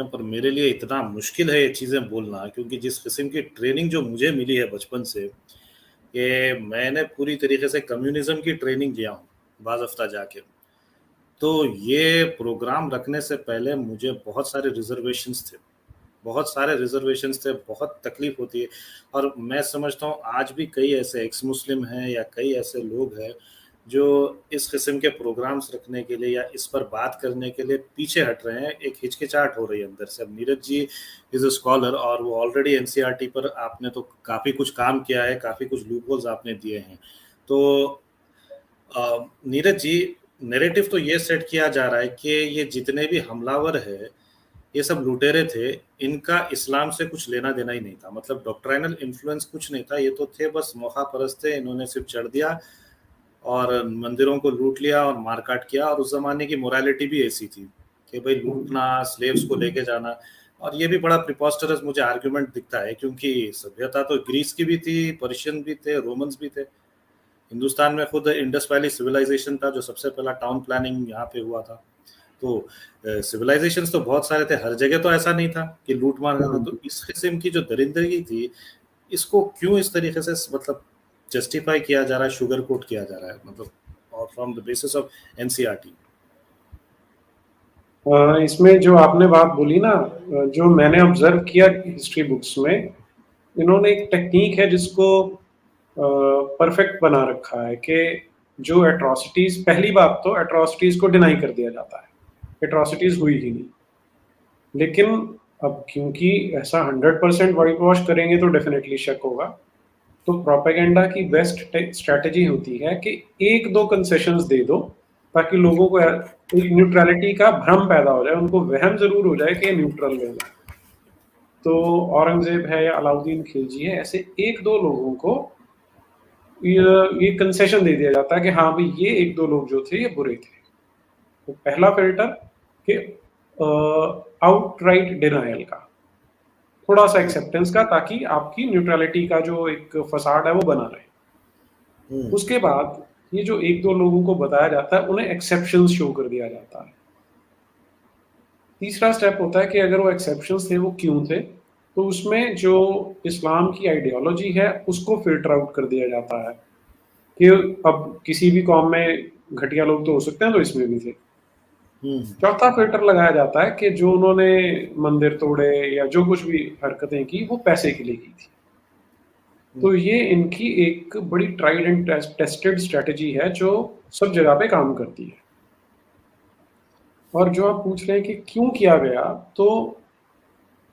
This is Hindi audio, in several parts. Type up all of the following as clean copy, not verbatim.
हैं, पर मेरे लिए इतना मुश्किल है ये चीज़ें बोलना, क्योंकि जिस किस्म की ट्रेनिंग जो मुझे मिली है बचपन से, कि मैंने पूरी तरीके से कम्युनिज़्म की ट्रेनिंग लिया हूँ, बाज़फ्ता जाके। तो ये प्रोग्राम रखने से पहले मुझे बहुत सारे रिज़र्वेशंस थे। बहुत सारे रिज़र्वेशंस थे, बहुत तकलीफ़ होती है, और मैं समझता हूँ आज भी कई ऐसे एक्स मुस्लिम हैं या कई ऐसे लोग हैं, जो इस किस्म के प्रोग्राम्स रखने के लिए या इस पर बात करने के लिए पीछे हट रहे हैं। एक हिचकिचाहट हो रही है अंदर से। अब Neeraj ji is a scholar, और वो ऑलरेडी एनसीईआरटी पर आपने तो काफ़ी कुछ काम किया है, काफ़ी कुछ लूपहोल्स आपने दिए हैं। तो नीरज जी, नैरेटिव तो ये सेट किया जा रहा है कि ये जितने भी हमलावर हैं, ये सब लुटेरे थे, इनका इस्लाम से कुछ लेना-देना ही नहीं था। मतलब डॉक्ट्रिनल इन्फ्लुएंस कुछ नहीं था, ये तो थे बस मौका-परस्त थे, इन्होंने सिर्फ़ चढ़ दिया और मंदिरों को लूट लिया और मार-काट किया, और उस ज़माने की मोरालिटी भी ऐसी थी कि भई लूटना, स्लेव्स को लेके जाना। और ये भी बड़ा प्रिपोस्टरस मुझे आर्गुमेंट दिखता है, क्योंकि सभ्यता तो ग्रीस की भी थी, पर्शियन भी थे, रोमन्स भी थे। हिंदुस्तान में खुद इंडस वैली सिविलाइज़ेशन था, जो सबसे पहला टाउन प्लानिंग यहाँ पे हुआ था। तो सिविलाइजेशंस तो बहुत सारे थे, हर जगह तो ऐसा नहीं था कि लूट-मार करना। तो इस किस्म की जो दरिंदगी थी, इसको क्यों इस तरीके से मतलब जस्टिफाई किया जा रहा है, शुगर कोट किया जा रहा है, मतलब और from the basis of NCERT? इसमें जो आपने बात बोली ना, जो मैंने ऑब्जर्व किया हिस्ट्री बुक्स में, इन्होंने एक टेक्निक है जिसको परफेक्ट बना रखा है कि जो एट्रोसिटीज, पहली बात तो एट्रोसिटीज को डिनाई कर दिया जाता है, एट्रोसिटीज हुई ही नहीं। लेकिन अब क्योंकि ऐसा 100% वाइट वॉश करेंगे तो डेफिनेटली शक होगा, तो प्रोपेगेंडा की बेस्ट स्ट्रेटजी होती है कि एक दो कंसेशंस दे दो, ताकि लोगों को एक न्यूट्रलिटी का भ्रम पैदा हो जाए, उनको वहम जरूर हो जाए कि न्यूट्रल लोग हैं। तो औरंगजेब है या अलाउद्दीन खिलजी है, ऐसे एक दो लोगों को ये कंसेशन दे दिया जाता है कि हाँ भाई ये एक दो लोग जो थे ये बुरे थे। तो पहला फिल्टर कि आउटराइट डिनायल का, थोड़ा सा एक्सेप्टेंस का, ताकि आपकी न्यूट्रलिटी का जो एक फसाड है वो बना रहे। उसके बाद ये जो एक दो लोगों को बताया जाता है, उन्हें एक्सेप्शंस शो कर दिया जाता है। तीसरा स्टेप होता है कि अगर वो एक्सेप्शंस थे वो क्यों थे, तो उसमें जो इस्लाम की आइडियोलॉजी है उसको फिल्टर आउट कर दिया जाता है कि अब किसी भी कौम में घटिया लोग तो हो सकते हैं, तो इसमें भी थे। चौथा फिल्टर लगाया जाता है कि जो उन्होंने मंदिर तोड़े या जो कुछ भी हरकतें की वो पैसे के लिए की थी। तो ये इनकी एक बड़ी ट्राइड एंड टेस्टेड स्ट्रेटजी है जो सब जगह पे काम करती है। और जो आप पूछ रहे हैं कि क्यों किया गया, तो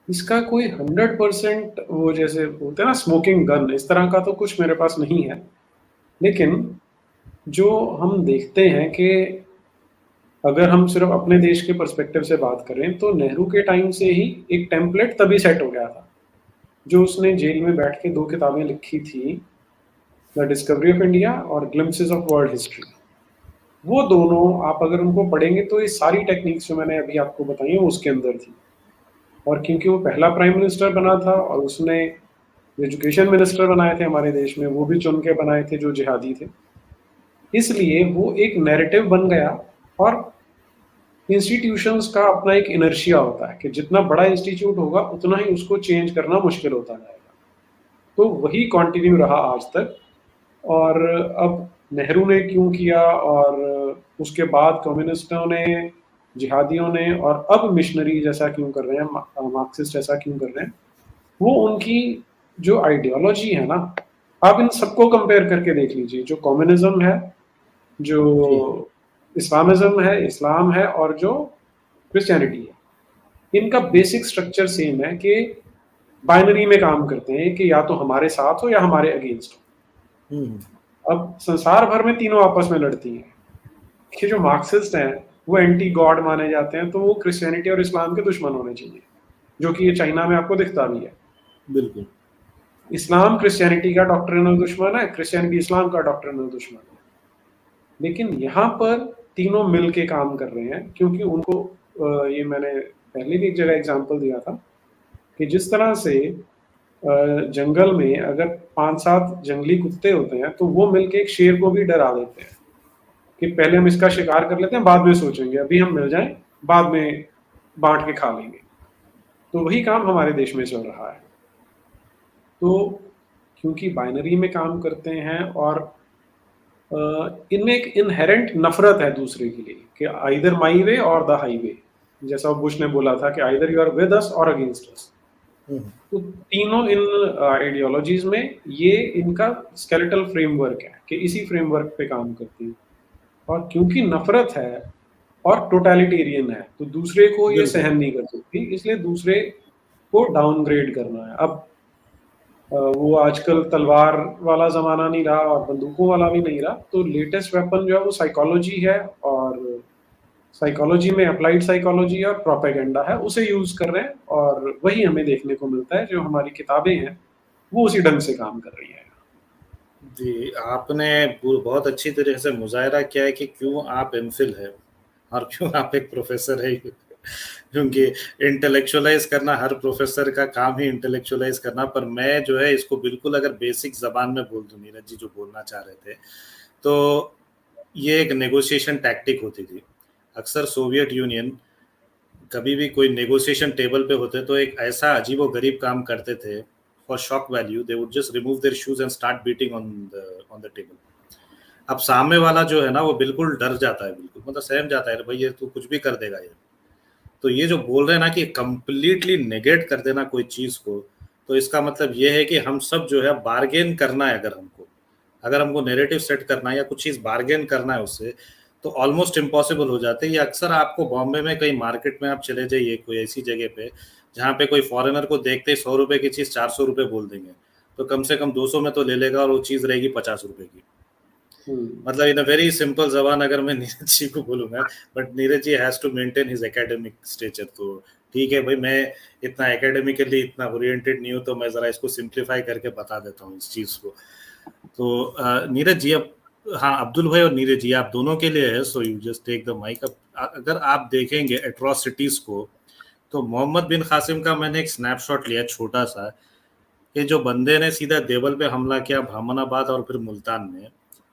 इसका कोई 100% वो जैसे बोलते हैं ना स्मोकिंग गन, इस तरह का तो कुछ मेरे पास नहीं है। लेकिन जो हम देखते हैं कि अगर हम सिर्फ अपने देश के पर्सपेक्टिव से बात करें, तो नेहरू के टाइम से ही एक टेम्पलेट तभी सेट हो गया था। जो उसने जेल में बैठ के 2 किताबें लिखी थी, द डिस्कवरी ऑफ इंडिया और ग्लिम्पसेस ऑफ वर्ल्ड हिस्ट्री। वो दोनों आप अगर उनको पढ़ेंगे तो ये सारी टेक्निक्स जो मैंने अभी आपको बताई हैं वो उसके अंदर थी। और क्योंकि वो पहला प्राइम मिनिस्टर बना था और उसने एजुकेशन मिनिस्टर बनाए थे हमारे देश में, वो भी चुन के बनाए थे जो जिहादी थे, इसलिए वो एक नैरेटिव बन गया। और इंस्टीट्यूशंस का अपना एक इनर्शिया होता है कि जितना बड़ा इंस्टीट्यूट होगा उतना ही उसको चेंज करना मुश्किल होता जाएगा। तो वही कंटिन्यू रहा आज तक। और अब नेहरू ने क्यों किया, और उसके बाद कम्युनिस्टों ने, जिहादियों ने, और अब मिशनरी जैसा क्यों कर रहे हैं, मार्क्सिस्ट ऐसा क्यों कर रहे हैं, वो उनकी जो आइडियोलॉजी है ना, आप इन सबको कंपेयर करके देख लीजिए। जो कम्युनिज्म है, जो इस्लामिज्म है, इस्लाम है, और जो क्रिश्चियनिटी है, इनका बेसिक स्ट्रक्चर सेम है कि बाइनरी में काम करते हैं कि या तो हमारे साथ हो या हमारे अगेंस्ट हो। अब संसार भर में तीनों आपस में लड़ती हैं कि जो मार्क्सिस्ट हैं वो एंटी गॉड माने जाते हैं, तो वो क्रिश्चियनिटी और इस्लाम के दुश्मन होने चाहिए, जो कि ये चाइना में आपको दिखता भी है। बिल्कुल। इस्लाम क्रिश्चियनिटी का डॉक्ट्रिनल दुश्मन है, क्रिश्चियनिटी इस्लाम का डॉक्ट्रिनल दुश्मन है। लेकिन यहाँ पर तीनों मिल के काम कर रहे हैं, क्योंकि उनको ये मैंने पहले भी एक जगह एग्जांपल दिया था कि जिस तरह से जंगल में अगर 5-7 जंगली कुत्ते होते हैं, तो वो मिलके एक शेर को भी डरा देते हैं कि पहले हम इसका शिकार कर लेते हैं, बाद में सोचेंगे, अभी हम मिल जाएं, बाद में बांट के खा लेंगे। तो वही काम हमारे देश में चल रहा है। तो क्योंकि बाइनरी में काम करते हैं और इनमें एक इनहेरेंट नफ़रत है दूसरे के लिए कि आइदर माई वे और द हाईवे। जैसा बुश ने बोला था कि either you are with us और अगेंस्ट अस। तो तीनों इन आइडियोलॉजीज़ में ये इनका स्केलेटल फ्रेमवर्क है कि इसी फ्रेमवर्क पे काम करती हैं। और क्योंकि नफ़रत है और टोटलिटेरियन है, तो दूसरे को ये बिल्कुल। सहन नहीं कर सकती, इसलिए दूसरे को डाउनग्रेड करना है। अब वो आजकल तलवार वाला ज़माना नहीं रहा और बंदूकों वाला भी नहीं रहा, तो लेटेस्ट वेपन जो है वो साइकोलॉजी है और साइकोलॉजी में अप्लाइड साइकोलॉजी और प्रोपेगेंडा है, उसे यूज़ कर रहे हैं और वही हमें देखने को मिलता है, जो हमारी किताबें हैं, वो उसी ढंग से काम कर रही हैं। जी, आपने बहुत अच्छी तरीके से मुज़ाहिरा किया है कि क्यों आप एमफिल हैं और क्यों आप एक प्रोफ़ेसर हैं। क्योंकि इंटेलेक्चुअलाइज़ करना हर प्रोफ़ेसर का काम ही इंटेलेक्चुअलाइज़ करना, पर मैं जो है इसको बिल्कुल अगर बेसिक ज़बान में बोल दूँ, नीरज जी जो बोलना चाह रहे थे, तो ये एक नेगोशिएशन टैक्टिक होती थी। अक्सर सोवियत यूनियन कभी भी कोई नेगोशिएशन टेबल पे होते तो एक ऐसा अजीबो-गरीब काम करते थे, for shock value they would just remove their shoes and start beating on the table. अब सामने वाला जो है ना वो बिल्कुल डर जाता है, बिल्कुल मतलब सहम जाता है, भाई ये तू कुछ भी कर देगा ये। तो ये जो बोल रहे हैं ना कि कंप्लीटली नेगेट कर देना कोई चीज़ को, तो इसका मतलब ये है कि हम सब जो है बार्गेन करना है, अगर हमको नैरेटिव सेट करना है या कुछ चीज़ बार्गेन करना है उससे, तो ऑलमोस्ट इम्पॉसिबल हो जाते हैं। ये अक्सर आपको बॉम्बे में कहीं मार्केट में आप चले जाइए कोई ऐसी जगह पे, जहाँ पे कोई फॉरेनर को देखते ही ₹100 की चीज़ ₹400 बोल देंगे, तो कम से कम 200 में तो ले लेगा और वो चीज़ रहेगी ₹50 की। हुँ। मतलब इन अ वेरी सिंपल ज़बान अगर मैं नीरज जी को बोलूँगा, but Neeraj ji has to maintain his academic stature, तो ठीक है भाई, मैं इतना एकेडमिकली इतना ओरिएंटेड नहीं हूँ, तो मैं ज़रा इसको सिम्प्लीफाई करके बता देता हूँ इस चीज़ को। तो नीरज जी अब, हाँ, अब्दुल भाई और नीरज जी आप दोनों के लिए है, so you just take the mic. अब अगर आप देखेंगे एट्रोसिटीज़ को, तो मोहम्मद बिन कासिम का मैंने एक स्नैपशॉट लिया छोटा-सा, कि जो बंदे ने सीधा देवल पे हमला किया ब्राह्मणाबाद और फिर मुल्तान में,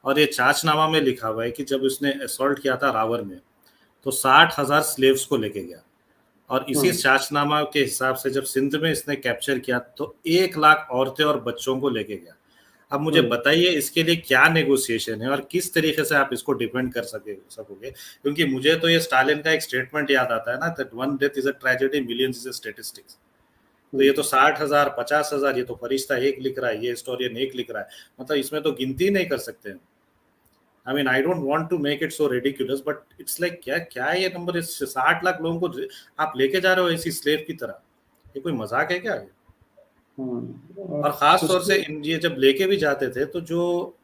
और ये चाचनामा में लिखा हुआ है कि जब उसने असॉल्ट किया था रावर में, तो 60,000 स्लेव्स को लेके गया, और इसी हुँ। चाचनामा के हिसाब से जब सिंध में इसने कैप्चर किया तो 1 लाख औरतें और बच्चों को लेके गया। अब मुझे हुँ। बताइए इसके लिए क्या नेगोशिएशन है और किस तरीके से आप इसको डिफेंड कर सकोगे? क्योंकि मुझे तो ये स्टालिन का एक स्टेटमेंट याद आता है ना, that one death is a tragedy, millions is a statistics. तो हुँ। ये तो 60,000, 50,000, ये तो फरिश्ता एक लिख रहा है, ये हिस्टोरियन एक लिख रहा है। मतलब इसमें तो गिनती नहीं कर सकते हम। I mean I don't want to make it so ridiculous, but it's like क्या क्या ये नंबर, इस 60 लाख लोगों को आप लेके जा रहे हो ऐसी स्लेव की तरह। ये कोई मजाक है क्या ये? हुँ। और और खास तौर से उसके इन ये जब लेके भी जाते थे तो जो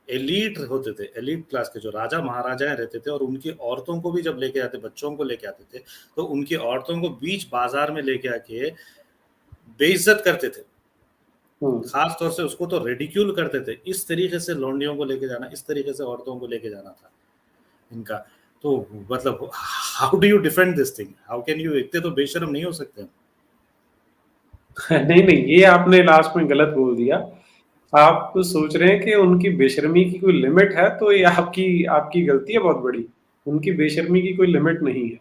एलीट होते थे, एलीट क्लास के जो राजा महाराजाएं रहते थे, और उनकी औरतों को भी जब लेके आते, बच्चों को लेके आते थे, तो उनकी औरतों को बीच बाजार में लेके आके बेइज्जत करते थे। हुँ। खास तौर से उसको तो रेडिक्यूल करते थे। इस तरीके से लौंडियों को लेके जाना, इस तरीके से औरतों को लेके जाना था इनका। तो मतलब how do you defend this thing? How can you, इतने तो बेशर्म नहीं हो सकते हम। नहीं, नहीं, ये आपने लास्ट में गलत बोल दिया। आप सोच रहे हैं कि उनकी बेशर्मी की कोई लिमिट है, तो ये आपकी आपकी गलती है बहुत बड़ी। उनकी बेशर्मी की कोई लिमिट नहीं है।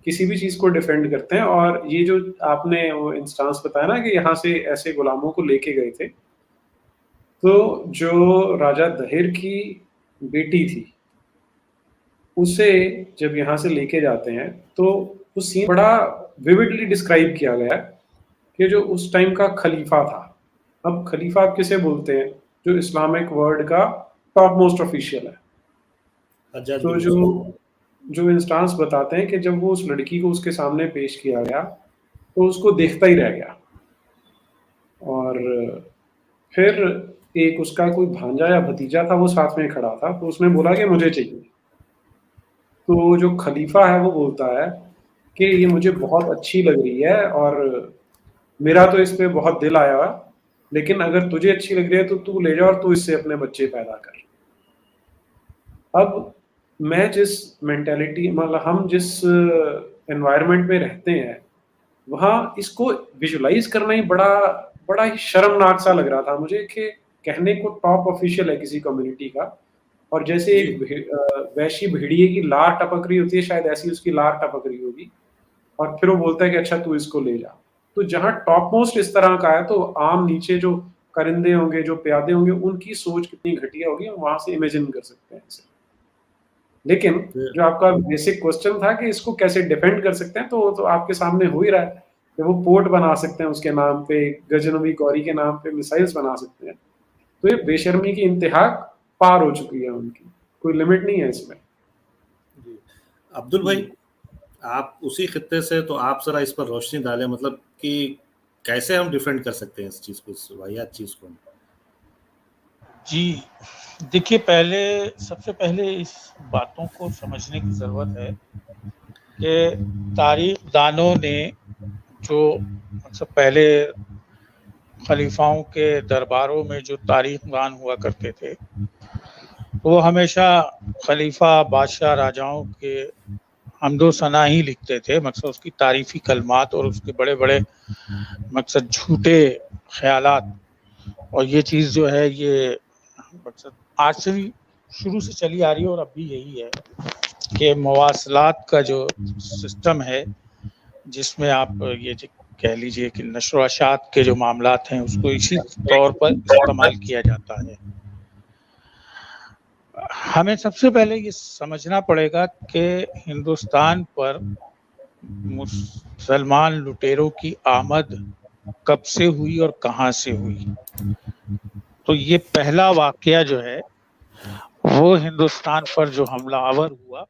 किसी भी चीज़ को डिफेंड करते हैं और ये जो आपने वो इंस्टांस बताया ना कि यहाँ से ऐसे गुलामों को लेके गए थे, तो जो राजा दहिर की बेटी थी, उसे जब यहाँ से लेके जाते हैं, तो वो सीन बड़ा विविडली डिस्क्राइब किया गया है कि जो उस टाइम का खलीफा था। अब खलीफा आप किसे बोलते हैं? जो इस्लामिक वर्ल्ड का टॉप मोस्ट ऑफिशियल है। हज्जाज तो बिन जो यूसुफ। जो इंस्टांस बताते हैं कि जब वो उस लड़की को उसके सामने पेश किया गया, तो उसको देखता ही रह गया। और फिर एक उसका कोई भांजा या भतीजा था, वो साथ में खड़ा था, तो उसने बोला कि मुझे चाहिए। तो जो खलीफा है वो बोलता है कि ये मुझे बहुत अच्छी लग रही है और मेरा तो इस पे बहुत दिल आया है, लेकिन अगर तुझे अच्छी लग रही है तो तू ले जा और तू इससे अपने बच्चे पैदा कर। अब मैं जिस मेंटालिटी मतलब हम जिस एनवायरनमेंट में रहते हैं, वहाँ इसको विजुअलाइज़ करना ही बड़ा बड़ा ही शर्मनाक सा लग रहा था मुझे कि कहने को टॉप ऑफिशियल है किसी कम्युनिटी का, और जैसे जी। एक वैश्य भेड़िए की लार टपक रही होती है, शायद ऐसी उसकी लार टपक रही होगी, और फिर वो बोलता है कि अच्छा तू इसको ले जा। तो जहाँ टॉप मोस्ट इस तरह का है, तो आम नीचे जो करिंदे होंगे, जो प्यादे होंगे, उनकी सोच कितनी घटिया होगी, हम वहाँ से इमेजिन कर सकते हैं इसे। लेकिन फिर जो आपका बेसिक क्वेश्चन था कि इसको कैसे डिफेंड कर सकते हैं, तो वो तो आपके सामने हो ही रहा है कि वो पोर्ट बना सकते हैं उसके नाम पे, गजनवी गौरी के नाम पे मिसाइल्स बना सकते हैं। तो ये बेशर्मी की इंतहा पार हो चुकी है उनकी, कोई लिमिट नहीं है इसमें। जी। अब्दुल भाई, आप उसी खित्ते से, तो आप जरा इस पर रोशनी डालें, मतलब कि कैसे हम डिफेंड कर सकते हैं इस चीज को, इस वाहियात चीज को। जी, देखिए, पहले सबसे पहले इस बातों को समझने की ज़रूरत है कि तारीख दानों ने जो मतलब पहले खलीफाओं के दरबारों में जो तारीख दान हुआ करते थे, वो हमेशा खलीफा बादशाह राजाओं के हमदो सना ही लिखते थे, मकसद उसकी तारीफी कलमात और उसके बड़े बड़े मकसद झूठे ख्यालात। और ये चीज़ जो है, ये मकसद आज से भी शुरू से चली आ रही है और अब भी यही है कि मवासलात का जो सिस्टम है, जिसमें आप ये कह लीजिए कि नशर अशात के जो मामलात हैं, उसको इसी तौर पर इस्तेमाल किया जाता है। हमें सबसे पहले ये समझना पड़ेगा कि हिंदुस्तान पर मुसलमान लुटेरों की आमद कब से हुई और कहाँ से हुई। तो ये पहला वाकया जो है, वो हिंदुस्तान पर जो हमलावर हुआ,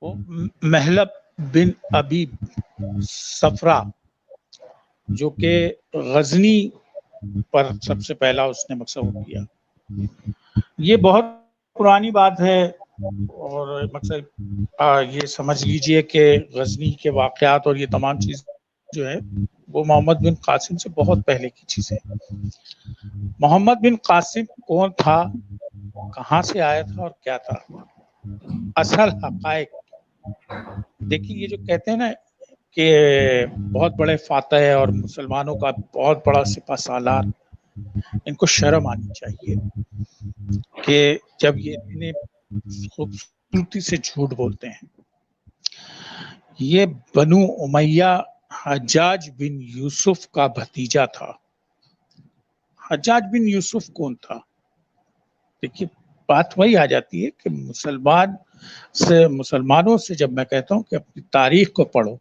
वो महलब बिन अबी सफरा, जो कि गजनी पर सबसे पहला उसने मकसद किया। ये बहुत पुरानी बात है और मकसद ये समझ लीजिए कि गजनी के वाकयात और ये तमाम चीज जो है, वो मोहम्मद बिन कासिम से बहुत पहले की चीज है। मोहम्मद बिन कासिम कौन था, कहाँ से आया था और क्या था, असल हकायक देखिए। ये जो कहते हैं ना कि बहुत बड़े फातह और मुसलमानों का बहुत बड़ा सिपह सालार, इनको शर्म आनी चाहिए कि जब ये इतने खूबसूरती से झूठ बोलते हैं। ये बनु उमैया हज्जाज बिन यूसुफ का भतीजा था। हज्जाज बिन यूसुफ कौन था? देखिए, बात वही आ जाती है कि मुसलमानों से जब मैं कहता हूँ कि अपनी तारीख को पढ़ो,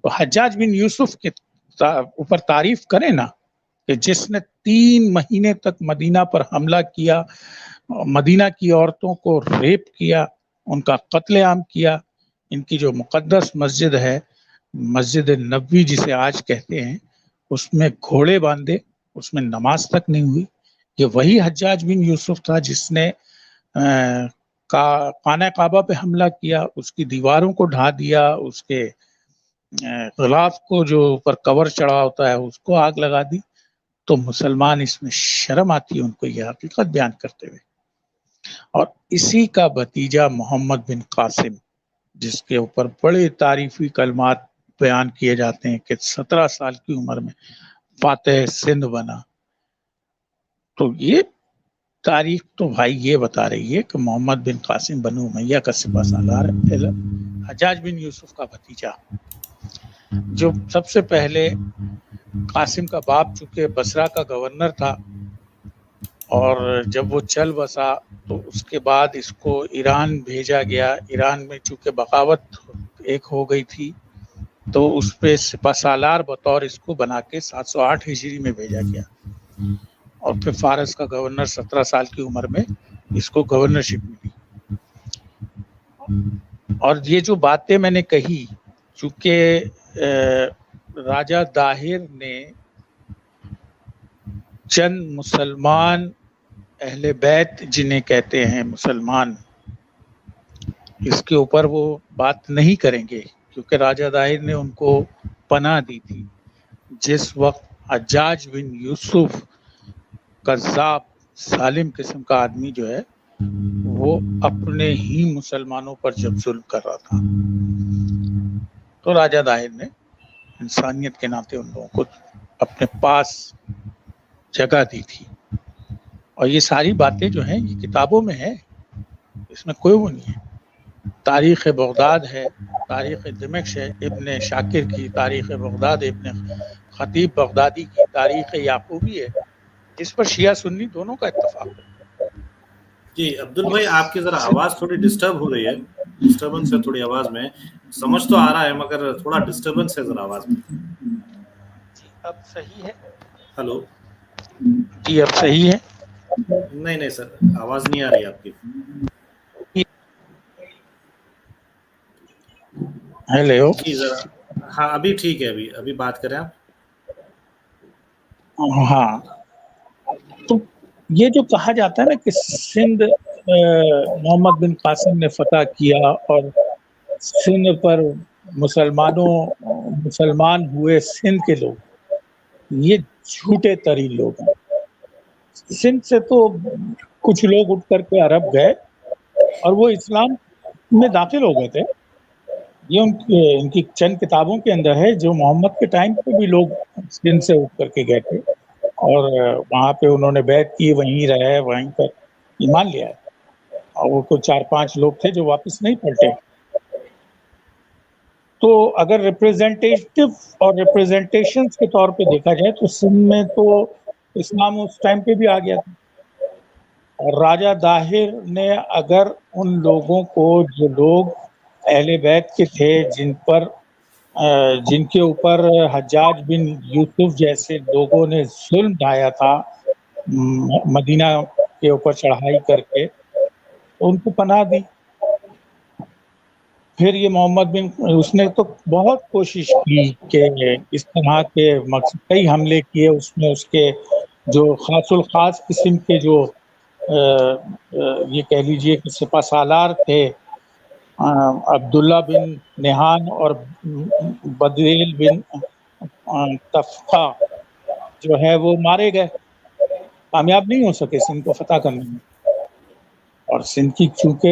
तो हज्जाज बिन यूसुफ के ऊपर तारीफ करें ना, कि जिसने 3 महीने तक मदीना पर हमला किया, मदीना की औरतों को रेप किया, उनका कत्लेआम किया। इनकी जो मुकद्दस मस्जिद है, मस्जिद नबवी जिसे आज कहते हैं, उसमें घोड़े बांधे, उसमें नमाज तक नहीं हुई। ये वही हज्जाज बिन यूसुफ था जिसने खाना काबा पे हमला किया, उसकी दीवारों को ढा दिया, उसके गिलाफ को जो ऊपर कवर चढ़ा होता है उसको आग लगा दी। तो मुसलमान, इसमें शर्म आती है उनको ये हकीकत बयान करते हुए। और इसी का भतीजा मोहम्मद बिन कासिम, जिसके ऊपर बड़े तारीफी कलमात बयान किए जाते हैं कि 17 साल की उम्र में फातेह सिंध बना। तो ये तारीख तो भाई ये बता रही है कि मोहम्मद बिन कासिम बनु उमैया का सिपह सालार है, हज्जाज बिन यूसुफ का भतीजा, जो सबसे पहले कासिम का बाप चूंकि बसरा का गवर्नर था, और जब वो चल बसा तो उसके बाद इसको ईरान भेजा गया। ईरान में चूंकि बगावत एक हो गई थी, तो उस पे सिपह सालार बतौर इसको बना के 708 हिजरी में भेजा गया। और फिर फारस का गवर्नर 17 साल की उम्र में इसको गवर्नरशिप मिली। और ये जो बातें मैंने कही, चूंकि राजा दाहिर ने चंद मुसलमान अहले बैत, जिन्हें कहते हैं मुसलमान, इसके ऊपर वो बात नहीं करेंगे, क्योंकि राजा दाहिर ने उनको पनाह दी थी। जिस वक्त हज्जाज बिन यूसुफ कज़्ज़ाब सालिम किस्म का आदमी जो है, वो अपने ही मुसलमानों पर जब जुल्म कर रहा था, तो राजा दाहिर ने इंसानियत के नाते उन लोगों को अपने पास जगह दी थी। और ये सारी बातें जो हैं, ये किताबों में है, इसमें कोई वो नहीं है। तारीख़ बगदाद है, तारीख़ दिमश्क है इब्न शाकिर की, तारीख़ बगदाद इब्न खतीब बगदादी की, तारीख़ याकूबी है, इस पर शिया सुन्नी दोनों का इत्तेफाक है। जी अब्दुल भाई, आपकी जरा आवाज थोड़ी डिस्टर्ब हो रही है, डिस्टर्बेंस है थोड़ी आवाज में। समझ तो आ रहा है मगर थोड़ा डिस्टर्बेंस है जरा आवाज में। जी अब सही है? हेलो। जी अब सही है? नहीं सर, आवाज नहीं आ रही आपकी। हेलो। जी जरा, हाँ अभी ठीक है, अभी बात करें आप। हाँ, तो ये जो कहा जाता है ना कि सिंध मोहम्मद बिन कासिम ने फतह किया और सिंध पर मुसलमान हुए सिंध के लोग, ये झूठे तरीन लोग हैं। सिंध से तो कुछ लोग उठ करके अरब गए और वो इस्लाम में दाखिल हो गए थे। ये इनकी चंद किताबों के अंदर है, जो मोहम्मद के टाइम पे भी लोग सिंध से उठ करके गए थे और वहाँ पे उन्होंने बैत की, वहीं रहे, वहीं पर ईमान लिया है। और वो कुछ 4-5 लोग थे जो वापस नहीं पलटे। तो अगर रिप्रेजेंटेटिव और रिप्रेजेंटेशंस के तौर पे देखा जाए तो सिंध में तो इस्लाम उस टाइम पे भी आ गया था। और राजा दाहिर ने अगर उन लोगों को, जो लोग अहले बैत के थे, जिनके ऊपर हज्जाज बिन यूसुफ जैसे लोगों ने जुल्म ढाया था मदीना के ऊपर चढ़ाई करके, उनको पनाह दी। फिर ये मोहम्मद बिन, उसने तो बहुत कोशिश की कि इस तरह के मकसद, कई हमले किए उसमें, उसके जो खासुल खास किस्म के जो ये कह लीजिए कि सिपा सालार थे, अब्दुल्ला बिन निहान और बदरेल बिन तफ्ता जो है वो मारे गए, कामयाब नहीं हो सके सिंध को फतह करने में। और सिंध की, चूंकि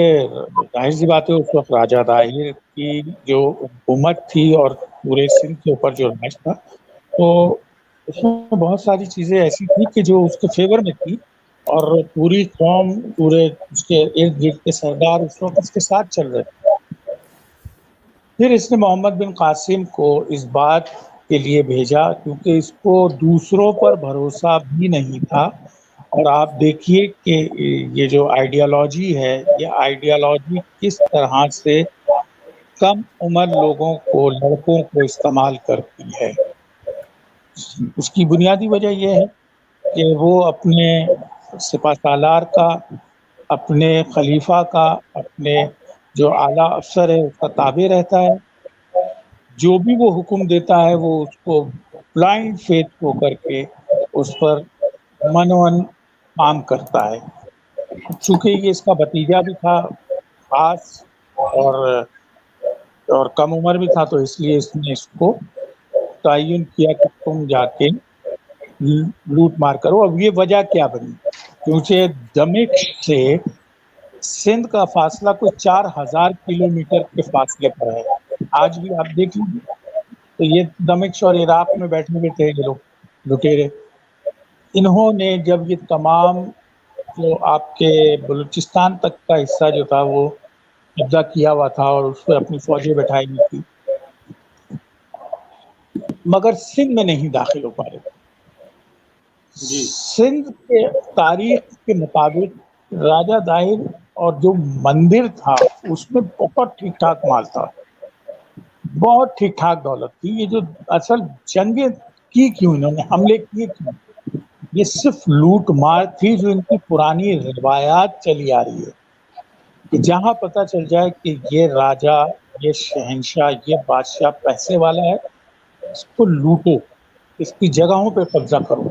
जाहिर सी बात है उस वक्त राजा दाहिर की जो हुकूमत थी और पूरे सिंध के ऊपर जो राज था, तो उसमें बहुत सारी चीज़ें ऐसी थी कि जो उसके फेवर में थी और पूरी कौम, पूरे उसके इर्द गिर्द के सरदार उस वक्त उसके साथ चल रहे थे। फिर इसने मोहम्मद बिन कासिम को इस बात के लिए भेजा क्योंकि इसको दूसरों पर भरोसा भी नहीं था। और आप देखिए कि ये जो आइडियोलॉजी है, ये आइडियोलॉजी किस तरह से कम उम्र लोगों को, लड़कों को इस्तेमाल करती है। उसकी बुनियादी वजह यह है कि वो अपने सिपा सालार का, अपने खलीफा का, अपने जो आला अफसर है उसका ताबे रहता है। जो भी वो हुक्म देता है वो उसको ब्लाइंड फेथ होकर के उस पर मनोवन काम करता है। चूंकि ये इसका भतीजा भी था खास और कम उम्र भी था, तो इसलिए इसने इसको तयन किया कि तुम जाके लूट मार करो। अब ये वजह क्या बनी, क्योंकि दमिश्क से सिंध का फासला कुछ 4000 किलोमीटर के फासले पर है। आज भी आप देख लीजिए तो ये दमिश्क और इराक में बैठे हुए थे ये लोग लुटेरे। इन्होंने जब ये तमाम जो आपके बलूचिस्तान तक का हिस्सा जो था वो कब्जा किया हुआ था और उस पर अपनी फौजें बैठाई हुई थी, मगर सिंध में नहीं दाखिल हो पा रहे। सिंध के तारीख के मुताबिक राजा दाहिर और जो मंदिर था उसमें बहुत ठीक ठाक माल था, बहुत ठीक ठाक दौलत थी। ये जो असल जंगें की क्यों, इन्होंने हमले किए क्यों, ये सिर्फ लूट मार थी जो इनकी पुरानी रिवायात चली आ रही है कि जहां पता चल जाए कि ये राजा, ये शहंशाह, ये बादशाह पैसे वाला है, इसको लूटो, इसकी जगहों पे कब्जा करो।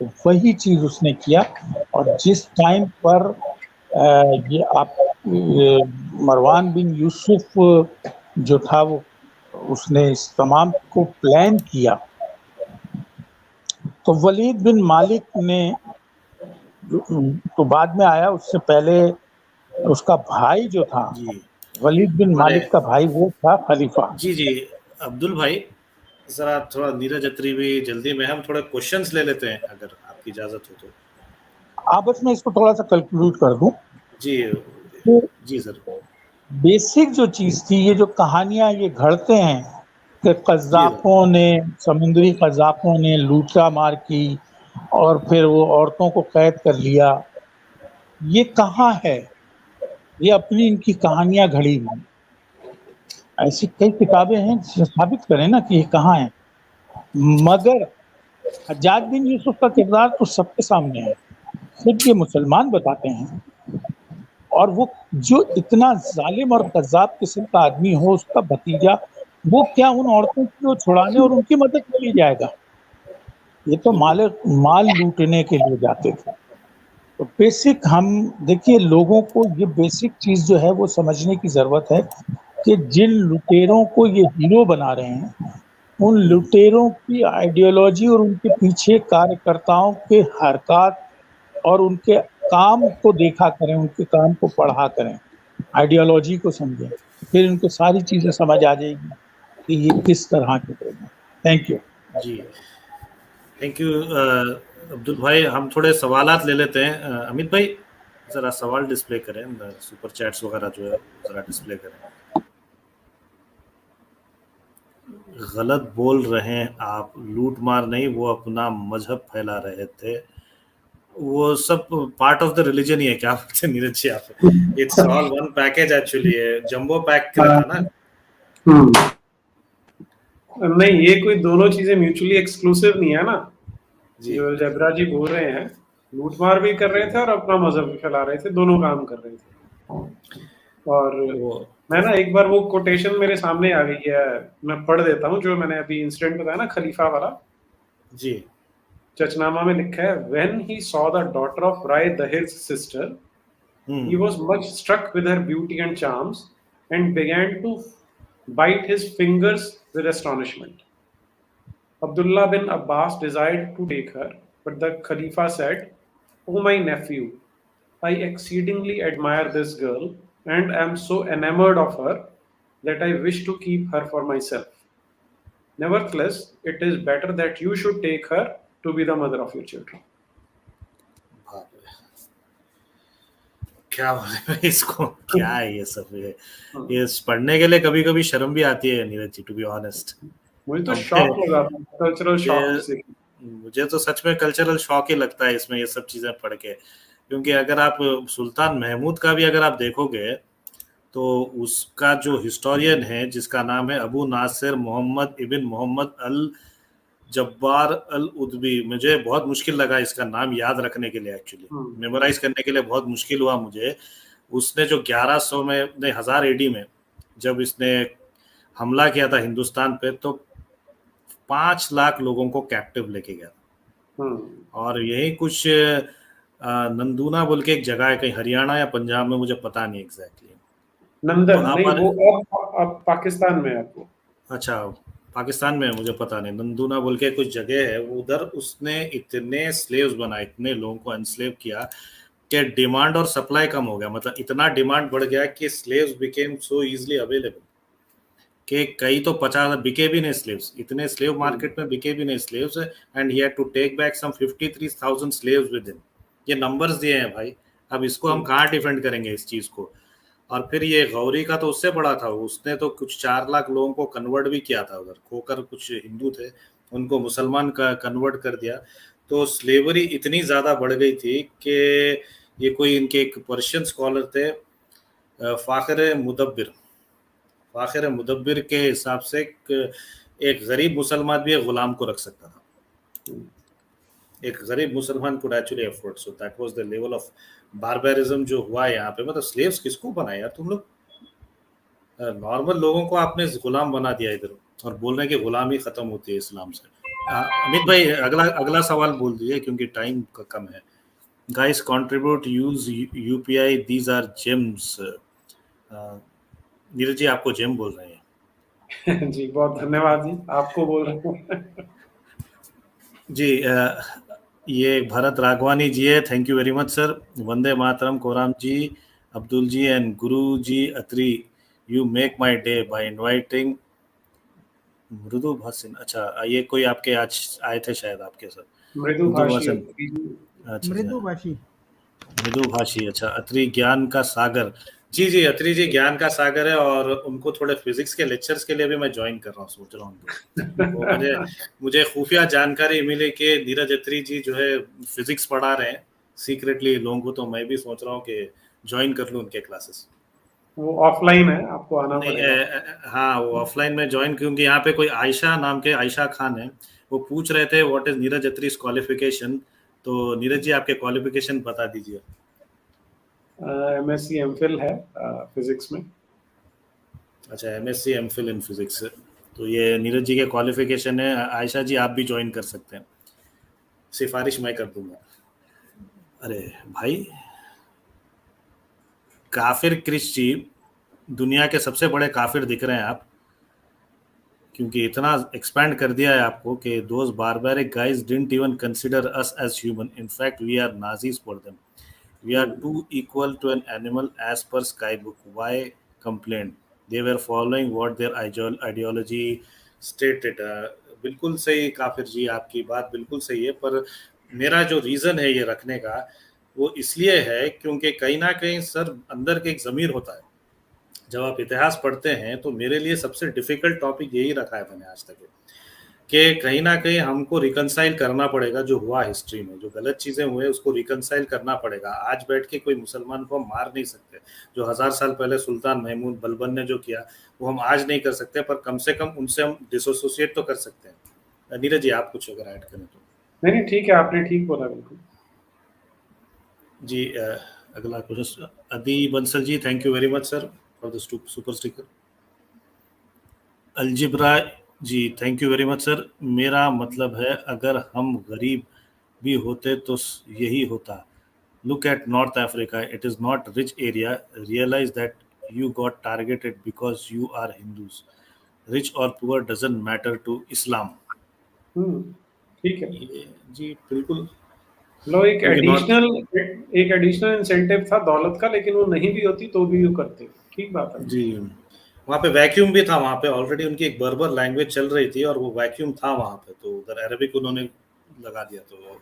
तो वही चीज उसने किया। और जिस टाइम पर ये आप मरवान बिन यूसुफ जो था वो, उसने इस तमाम को प्लान किया, तो वलीद बिन मालिक ने, तो बाद में आया, उससे पहले उसका भाई जो था वलीद बिन मालिक का भाई, वो था खलीफा। जी अब्दुल भाई, जरा थोड़ा नीरज अत्री भी जल्दी में, हम थोड़े क्वेश्चंस ले लेते हैं अगर आपकी इजाजत हो तो। आप बस मैं इसको थोड़ा सा कैलकुलेट कर दूं। जी जी सर। बेसिक जो चीज थी, ये जो कहानियां ये घड़ते हैं कि कज़ाकों ने, समुद्री कज़ाकों ने लूटा मार की और फिर वो औरतों को कैद कर लिया, ये कहाँ है? ये अपनी इनकी कहानियां घड़ी हुई। ऐसी कई किताबें हैं जो साबित करें ना कि ये कहाँ है। मगर हज्जाज बिन यूसुफ का किरदार तो सबके सामने है, खुद ये मुसलमान बताते हैं। और वो जो इतना जालिम और कज़्ज़ाब किस्म का आदमी हो, उसका भतीजा, वो क्या उन औरतों को छुड़ाने और उनकी मदद के लिए जाएगा? ये तो माल लूटने के लिए जाते थे। तो बेसिक हम देखिए, लोगों को ये बेसिक चीज जो है वो समझने की जरूरत है कि जिन लुटेरों को ये हीरो बना रहे हैं, उन लुटेरों की आइडियोलॉजी और उनके पीछे कार्यकर्ताओं के हरकत और उनके काम को देखा करें, उनके काम को पढ़ा करें, आइडियोलॉजी को समझें, फिर उनको सारी चीजें समझ आ जाएगी कि ये किस तरह के लोग हैं। थैंक यू जी, थैंक यू अब्दुल भाई। हम थोड़े सवालात ले लेते हैं। अमित भाई जरा सवाल डिस्प्ले करें, सुपर चैट्स वगैरह जो है जरा डिस्प्ले करें। गलत बोल रहे हैं आप, लूट मार नहीं, वो अपना मजहब फैला रहे थे। वो सब पार्ट ऑफ द रिलीजन ही है, क्या बोलते हैं नीरज जी आप? It's all one package actually, है जंबो पैक था ना। नहीं, ये कोई दोनों चीजें म्यूचुअली एक्सक्लूसिव नहीं है ना जी। जो जबरा जी बोल रहे हैं। लूटमार भी कर रहे थे और अपना मजहब भी फैला रहे थे, दोनों काम कर रहे थे। और मैं ना एक बार वो कोटेशन मेरे सामने आ गई है, मैं पढ़ देता हूँ, जो मैंने अभी इंसिडेंट बताया ना खलीफा वाला जी। चचनामा में लिखा है, when he saw the daughter of Rai Dahir's sister, he was much struck with her beauty and charms and began to bite his fingers with astonishment. Abdullah bin Abbas desired to take her, but the Khalifa said, "O my nephew, I exceedingly admire this girl and am so enamored of her that I wish to keep her for myself. Nevertheless, it is better that you should take her to be the mother of your children." क्या बोले इसको, क्या है ये सब? ये पढ़ने के लिए कभी कभी शर्म भी आती है Neeraj ji, to be honest. मुझे तो शॉक लगा, कल्चरल शॉक। मुझे तो सच में कल्चरल शॉक ही लगता है इसमें, ये सब चीजें पढ़ के। क्योंकि अगर आप सुल्तान महमूद का भी अगर आप देखोगे तो उसका जो हिस्टोरियन है जिसका नाम है अबू नासिर मोहम्मद इबिन मोहम्मद अल जब्बार अल उद्बी, मुझे बहुत मुश्किल लगा इसका नाम याद रखने के लिए, एक्चुअली मेमोराइज करने के लिए बहुत मुश्किल हुआ मुझे। उसने जो 1100 में नहीं 1000 एडी में जब इसने हमला किया था हिंदुस्तान पे, तो 5 लाख लोगों को कैप्टिव लेके गया। और यही कुछ नंदूना बोल के एक जगह है, कहीं हरियाणा या पंजाब में, मुझे पता नहीं एग्जैक्टली। नंदन नहीं, वो अब पाकिस्तान में है आपको। अच्छा, पाकिस्तान में मुझे पता नहीं। नंदूना बोल के कुछ जगह है, उधर उसने इतने स्लेव्स बनाए, इतने लोगों को अनस्लेव किया कि डिमांड और सप्लाई कम हो गया। मतलब इतना डिमांड बढ़ गया कि slaves became so easily available कि कई तो 50 बिके भी नहीं स्लेव्स, इतने स्लेव मार्केट में बिके भी नहीं slaves. And he had to take back some 53,000 slaves with him. ये नंबर्स दिए हैं भाई, अब इसको हम कहाँ डिफेंड करेंगे इस चीज को? और फिर ये गौरी का तो उससे बड़ा था, उसने तो कुछ 4 लाख लोगों को कन्वर्ट भी किया था उधर, खोकर कुछ हिंदू थे उनको मुसलमान का कन्वर्ट कर दिया। तो स्लेवरी इतनी ज़्यादा बढ़ गई थी कि ये कोई इनके एक पर्शियन स्कॉलर थे फ़ाखिर मुदब्बिर के हिसाब से एक गरीब मुसलमान भी एक गुलाम को रख सकता था। एक गरीब मुसलमान could actually afford, so that was the level of barbarism जो हुआ यहाँ पे। मतलब स्लेव्स किसको बनाए यार तुम लोग? नॉर्मल लोगों को आपने गुलाम बना दिया इधर, और बोल रहे हैं कि गुलामी खत्म होती है इस्लाम से। अमित भाई अगला सवाल बोल दीजिए क्योंकि टाइम कम है। Guys contribute, use UPI, these are gems. Neeraj ji आपको जेम बोल रहे हैं। जी बहुत धन्यवाद जी, आपको बोल रहे हैं। जी ये भरत राघवानी जी है, thank you very much sir. Vande Mataram Koram ji, Abdul ji and Guru ji Atri, you make my day by inviting मृदु भाषण। अच्छा, ये कोई आपके आज आए थे शायद आपके साथ, मृदु भाषी। मृदु भाषी। अच्छा, अत्री ज्ञान का सागर, जी जी, अत्री जी ज्ञान का सागर है, और उनको थोड़े फिजिक्स के लेक्चर्स के लिए भी मैं ज्वाइन कर रहा हूँ, सोच रहा हूँ उनको। वो मुझे खुफिया जानकारी मिली कि नीरज अत्री जी जो है फिजिक्स पढ़ा रहे हैं सीक्रेटली लोगों को, तो मैं भी सोच रहा हूँ कि ज्वाइन कर लूँ उनके क्लासेस। वो ऑफलाइन है, आपको आना नहीं पड़ेगा। हाँ, वो ऑफलाइन में ज्वाइन, क्योंकि यहाँ पे कोई आयशा नाम के आयशा खान है, वो पूछ रहे थे व्हाट इज नीरज अत्रीज क्वालिफिकेशन। तो नीरज जी आपके क्वालिफिकेशन बता दीजिए। MSc MPhil है फिजिक्स में। अच्छा, एमएससी एमफिल इन फिजिक्स। तो ये नीरज जी के क्वालिफिकेशन है। आयशा जी आप भी ज्वाइन कर सकते हैं, सिफारिश मैं कर दूंगा। अरे भाई, काफिर क्रिश जी, दुनिया के सबसे बड़े काफिर दिख रहे हैं आप, क्योंकि इतना एक्सपैंड कर दिया है आपको कि those barbaric guys didn't even consider us as human, in fact we are Nazis for them, we are to equal to an animal as per sky book, why complain, they were following what their ideology stated. बिल्कुल सही काफिर जी, आपकी बात बिल्कुल सही है, पर मेरा जो रीज़न है ये रखने का, वो इसलिए है क्योंकि कहीं ना कहीं सर अंदर के एक ज़मीर होता है। जब आप इतिहास पढ़ते हैं तो मेरे लिए सबसे डिफिकल्ट टॉपिक यही रखा है मैंने आज तक, कि कहीं ना कहीं हमको रिकनसाइल करना पड़ेगा जो हुआ हिस्ट्री में, जो गलत चीज़ें हुए उसको रिकनसाइल करना पड़ेगा। आज बैठ के कोई मुसलमान को हम मार नहीं सकते, जो 1000 साल पहले सुल्तान महमूद बलबन ने जो किया वो हम आज नहीं कर सकते, पर कम से कम उनसे हम डिसोसिएट तो कर सकते हैं। नीरज जी आप कुछ अगर ऐड करें तो। नहीं नहीं, ठीक है, आपने ठीक बोला बिल्कुल। जी अगला question Adi Bansal ji, thank you very much sir for the super sticker. Algebra ji, thank you very much sir. मेरा मतलब है अगर हम गरीब भी होते तो यही होता। Look at North Africa, it is not rich area, realize that you got targeted because you are Hindus, rich और poor doesn't matter to Islam. ठीक है। जी बिल्कुल, लो, क्योंकि नॉर्थ, एक एडिशनल इंसेंटिव था दौलत का, लेकिन वो नहीं भी होती तो भी वो करते। ठीक बात है। जी वहाँ पे वैक्यूम भी था, वहाँ पे ऑलरेडी उनकी एक बर्बर लैंग्वेज चल रही थी और वो वैक्यूम था वहाँ पे, तो उधर अरबिक उन्होंने लगा दिया। तो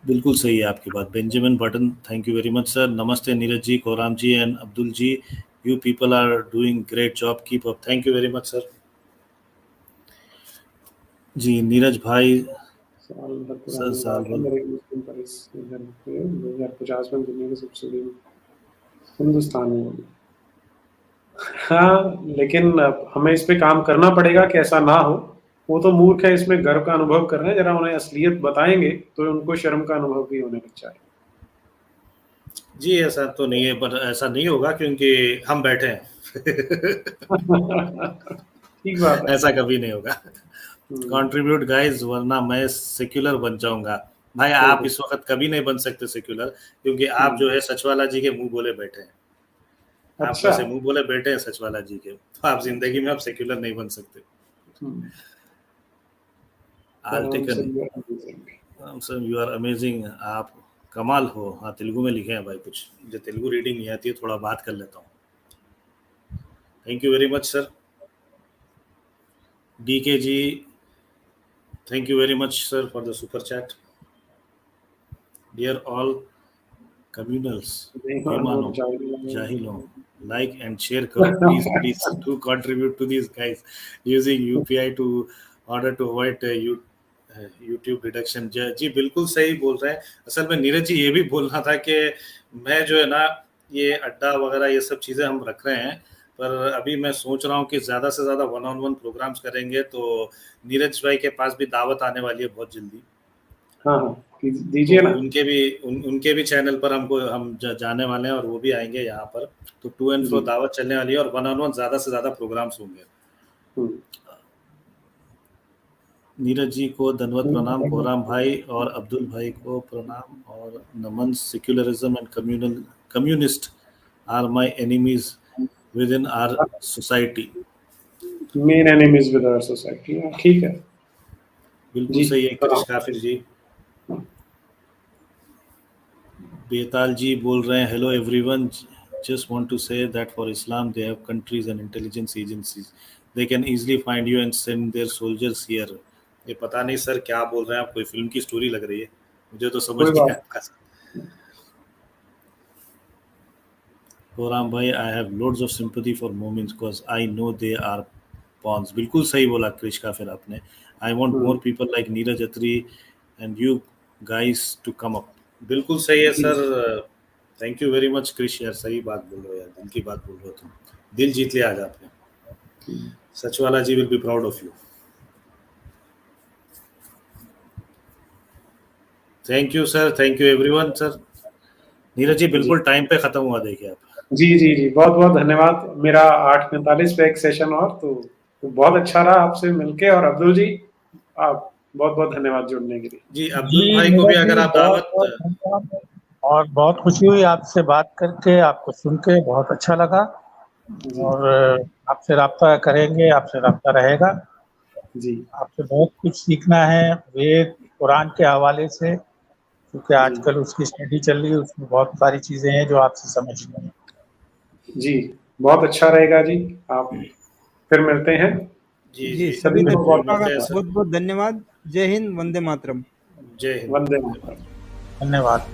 बिल्कुल सही है आपकी बात। Benjamin Button, thank you very much sir. नमस्ते Neeraj ji, Koram ji and Abdul ji, you people are doing great job, keep up, thank you very much sir. जी नीरज भाई, साल भर सर पुरानी साल बात है, भर, मेरे मुस्लिम परिसर 2050 में दुनिया की सबसे बड़ी हिंदुस्तान में होगी। हाँ, लेकिन अब हमें इस पे काम करना पड़ेगा कि ऐसा ना हो। वो तो मूर्ख है इसमें गर्व का अनुभव कर रहे हैं, जरा उन्हें असलियत बताएंगे तो उनको शर्म का अनुभव भी होने लग जाएगा। जी ऐसा तो नहीं है, पर ऐसा नहीं होगा क्योंकि हम बैठे हैं। ठीक बात है। ऐसा कभी नहीं होगा। हम्म, कंट्रीब्यूट गाइस, वरना मैं सेक्युलर बन जाऊंगा। भाई आप बिल्कुल। इस वक्त कभी नहीं बन सकते सेक्युलर, क्योंकि आप हम्म, जो है सचवाला जी के मुंह बोले बैठे हैं। आप अच्छा वैसे मुंह बोले बैठे हैं सचवाला जी के, तो आप अच्छा। जिंदगी में आप सेक्युलर नहीं बन सकते। हम्म, आल आराम से टेकन, ये amazing। Sir you are amazing, आप कमाल हो। हाँ तेलुगु में लिखे हैं भाई कुछ, मुझे तेलुगु रीडिंग नहीं आती है, थोड़ा बात कर लेता हूँ। Thank you very much sir. D K ji, thank you very much sir for the super chat. Dear all communals, बेईमान और बेमानो जाहिलों, जाहिल। लाइक एंड शेयर करो please please to contribute to this guys using UPI to order to avoid YouTube deduction. जी बिल्कुल सही बोल रहे हैं। असल में नीरज जी ये भी बोलना था कि मैं जो है ना, ये अड्डा वगैरह ये सब चीज़ें हम रख रहे हैं, पर अभी मैं सोच रहा हूँ कि ज़्यादा से ज़्यादा वन ऑन वन प्रोग्राम्स करेंगे, तो नीरज भाई के पास भी दावत आने वाली है बहुत जल्दी। हाँ हाँ, तो दीजिए ना। उनके भी चैनल पर हम जाने वाले हैं और वो भी आएंगे यहाँ पर। तो टू एंड फ्रो जी। दावत चलने वाली है और वन ऑन वन ज़्यादा से ज़्यादा प्रोग्राम्स होंगे। हम्म, नीरज जी को दंडवत प्रणाम, कोराम भाई और अब्दुल भाई को प्रणाम और नमन। Secularism and communist are my enemies within our society. Main enemies with our society. ठीक है बिल्कुल जी। सही है हाँ। क्रिश काफिर जी। बेताल जी बोल रहे हैं hello everyone, just want to say that for Islam they have countries and intelligence agencies, they can easily find you and send their soldiers here। ये पता नहीं सर क्या बोल रहे हैं आप, कोई फिल्म की स्टोरी लग रही है, मुझे तो समझ कोई नहीं बात आया आपका। तो राम भाई, I have loads of sympathy for moments because I know they are pawns. बिल्कुल सही बोला क्रिश का फिर आपने। I want more people like Neeraj Atri and you guys to come up. बिल्कुल सही है sir. Thank you very much Krish यार, सही बात बोल रहे हो यार, दिल की बात बोल रहे हो तुम। दिल जीत लिया आज आपने। Sachwala ji will be proud of you. Thank you sir, thank you everyone sir. Neeraj ji बिल्कुल टाइम पे खत्म हुआ, देखिए आप। जी जी जी, बहुत बहुत धन्यवाद। मेरा 8:45 पे एक सेशन और, तो बहुत अच्छा रहा आपसे मिलके। और अब्दुल जी, आप बहुत बहुत धन्यवाद जुड़ने के लिए। जी अब्दुल भाई को भी अगर आप दावत। और बहुत खुशी हुई आपसे बात करके, आपको सुन के बहुत अच्छा लगा। और आपसे राब्ता करेंगे, आपसे राब्ता रहेगा। जी, आपसे बहुत कुछ सीखना है वेद कुरान के हवाले से, क्योंकि आजकल उसकी स्टडी चल रही है, उसमें बहुत सारी चीजें हैं जो आपसे समझनी है। जी, बहुत अच्छा रहेगा जी। आप फिर मिलते हैं। जी सभी को बहुत बहुत बहुत धन्यवाद। जय हिंद, वंदे मातरम। जय हिंद, वंदे मातरम। धन्यवाद।